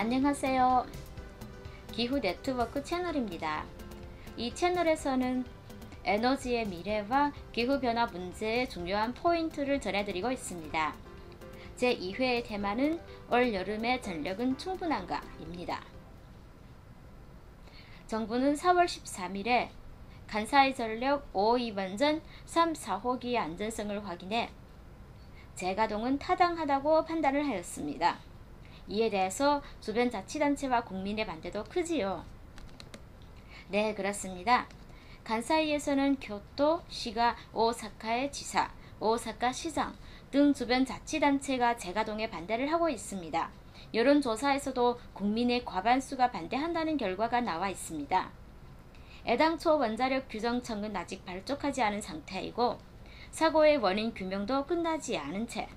안녕하세요. 기후 네트워크 채널입니다. 이 채널에서는 에너지의 미래와 기후변화 문제의 중요한 포인트를 전해드리고 있습니다. 제2회의 테마는 올 여름의 전력은 충분한가? 입니다. 정부는 4월 13일에 간사이 전력 5호 원전 3, 4호기의 안전성을 확인해 재가동은 타당하다고 판단을 하였습니다. 이에 대해서 주변 자치단체와 국민의 반대도 크지요. 네, 그렇습니다. 간사이에서는 교토, 시가, 오사카의 지사, 오사카 시장 등 주변 자치단체가 재가동에 반대를 하고 있습니다. 여론조사에서도 국민의 과반수가 반대한다는 결과가 나와 있습니다. 애당초 원자력 규정청은 아직 발족하지 않은 상태이고 사고의 원인 규명도 끝나지 않은 채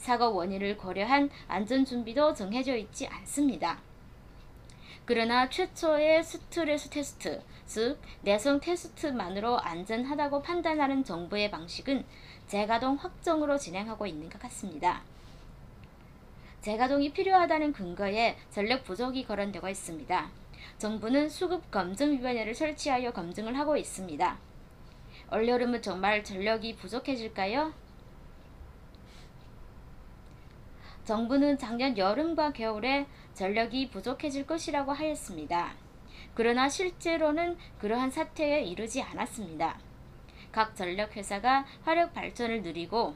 사고 원인을 고려한 안전준비도 정해져 있지 않습니다. 그러나 최초의 스트레스 테스트, 즉 내성 테스트만으로 안전하다고 판단하는 정부의 방식은 재가동 확정으로 진행하고 있는 것 같습니다. 재가동이 필요하다는 근거에 전력 부족이 거론되고 있습니다. 정부는 수급검증위원회를 설치하여 검증을 하고 있습니다. 올여름은 정말 전력이 부족해질까요? 정부는 작년 여름과 겨울에 전력이 부족해질 것이라고 하였습니다. 그러나 실제로는 그러한 사태에 이르지 않았습니다. 각 전력회사가 화력 발전을 누리고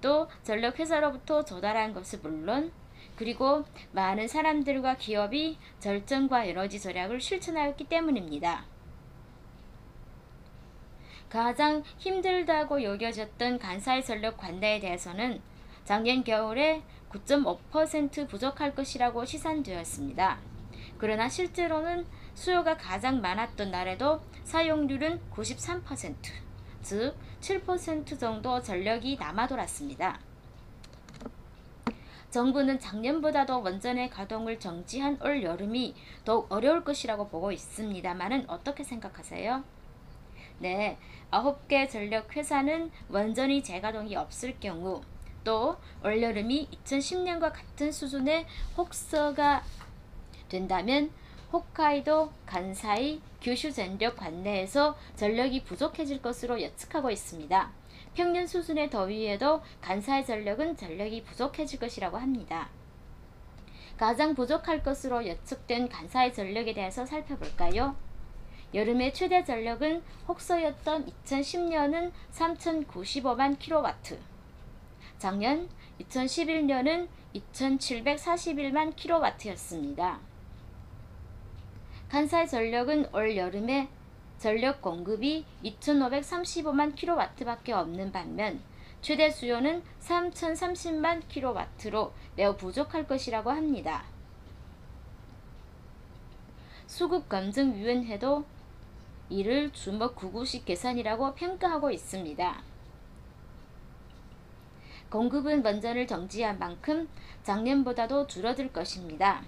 또 전력회사로부터 조달한 것은 물론 그리고 많은 사람들과 기업이 절전과 에너지 절약을 실천하였기 때문입니다. 가장 힘들다고 여겨졌던 간사이 전력 관내에 대해서는 작년 겨울에 9.5% 부족할 것이라고 시산되었습니다. 그러나 실제로는 수요가 가장 많았던 날에도 사용률은 93%, 즉 7% 정도 전력이 남아 돌았습니다. 정부는 작년보다도 원전의 가동을 정지한 올 여름이 더욱 어려울 것이라고 보고 있습니다만은 어떻게 생각하세요? 네, 9개 전력회사는 원전이 재가동이 없을 경우 또 올여름이 2010년과 같은 수준의 혹서가 된다면 홋카이도, 간사이, 규슈전력 관내에서 전력이 부족해질 것으로 예측하고 있습니다. 평년 수준의 더위에도 간사이 전력은 전력이 부족해질 것이라고 합니다. 가장 부족할 것으로 예측된 간사이 전력에 대해서 살펴볼까요? 여름의 최대 전력은 혹서였던 2010년은 3095만 kW, 작년 2011년은 2741만 kW였습니다. 간사이 전력은 올 여름에 전력 공급이 2535만 kW밖에 없는 반면 최대 수요는 3030만 kW로 매우 부족할 것이라고 합니다. 수급검증위원회도 이를 주먹 9구식 계산이라고 평가하고 있습니다. 공급은 원전을 정지한 만큼 작년보다도 줄어들 것입니다.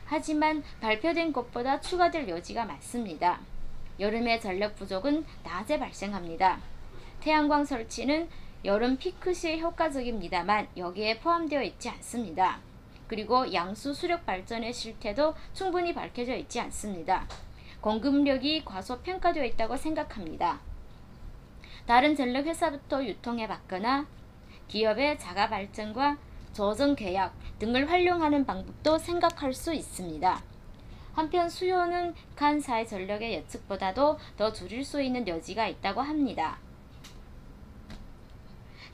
하지만 발표된 것보다 추가될 여지가 많습니다. 여름의 전력 부족은 낮에 발생합니다. 태양광 설치는 여름 피크 시에 효과적입니다만 여기에 포함되어 있지 않습니다. 그리고 양수 수력 발전의 실태도 충분히 밝혀져 있지 않습니다. 공급력이 과소평가되어 있다고 생각합니다. 다른 전력회사부터 유통해 받거나 기업의 자가 발전과 조정 계약 등을 활용하는 방법도 생각할 수 있습니다. 한편 수요는 간사이 전력의 예측보다도 더 줄일 수 있는 여지가 있다고 합니다.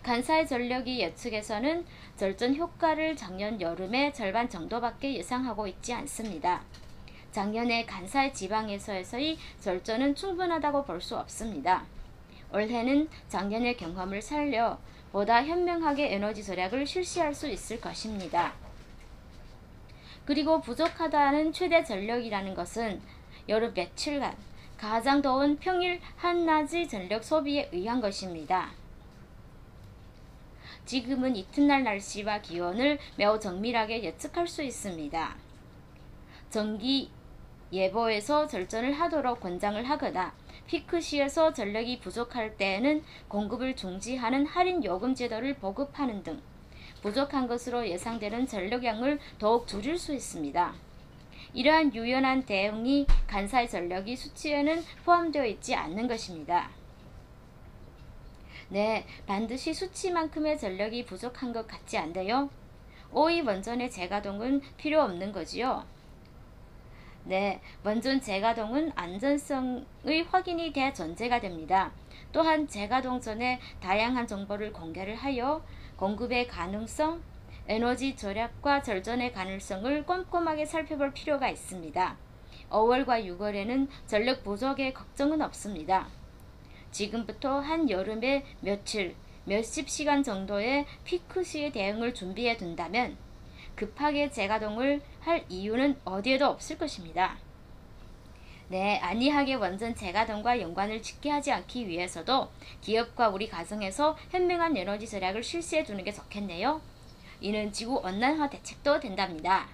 간사이 전력이 예측에서는 절전 효과를 작년 여름의 절반 정도밖에 예상하고 있지 않습니다. 작년에 간사이 지방에서의 절전은 충분하다고 볼 수 없습니다. 올해는 작년의 경험을 살려 보다 현명하게 에너지 절약을 실시할 수 있을 것입니다. 그리고 부족하다는 최대 전력이라는 것은 여름 며칠간 가장 더운 평일 한낮의 전력 소비에 의한 것입니다. 지금은 이튿날 날씨와 기온을 매우 정밀하게 예측할 수 있습니다. 정기 예보에서 절전을 하도록 권장을 하거나 피크시에서 전력이 부족할 때에는 공급을 중지하는 할인 요금 제도를 보급하는 등 부족한 것으로 예상되는 전력량을 더욱 줄일 수 있습니다. 이러한 유연한 대응이 간사의 전력이 수치에는 포함되어 있지 않는 것입니다. 네, 반드시 수치만큼의 전력이 부족한 것 같지 않나요? OE 원전의 재가동은 필요 없는 거지요. 네, 원전 재가동은 안전성의 확인이 돼야 전제가 됩니다. 또한 재가동 전에 다양한 정보를 공개를 하여 공급의 가능성, 에너지 절약과 절전의 가능성을 꼼꼼하게 살펴볼 필요가 있습니다. 5월과 6월에는 전력 부족의 걱정은 없습니다. 지금부터 한여름에 며칠, 몇십 시간 정도의 피크 시의 대응을 준비해 둔다면 급하게 재가동을 할 이유는 어디에도 없을 것입니다. 네, 안이하게 원전 재가동과 연관을 짓게 하지 않기 위해서도 기업과 우리 가정에서 현명한 에너지 절약을 실시해 두는 게 좋겠네요. 이는 지구온난화 대책도 된답니다.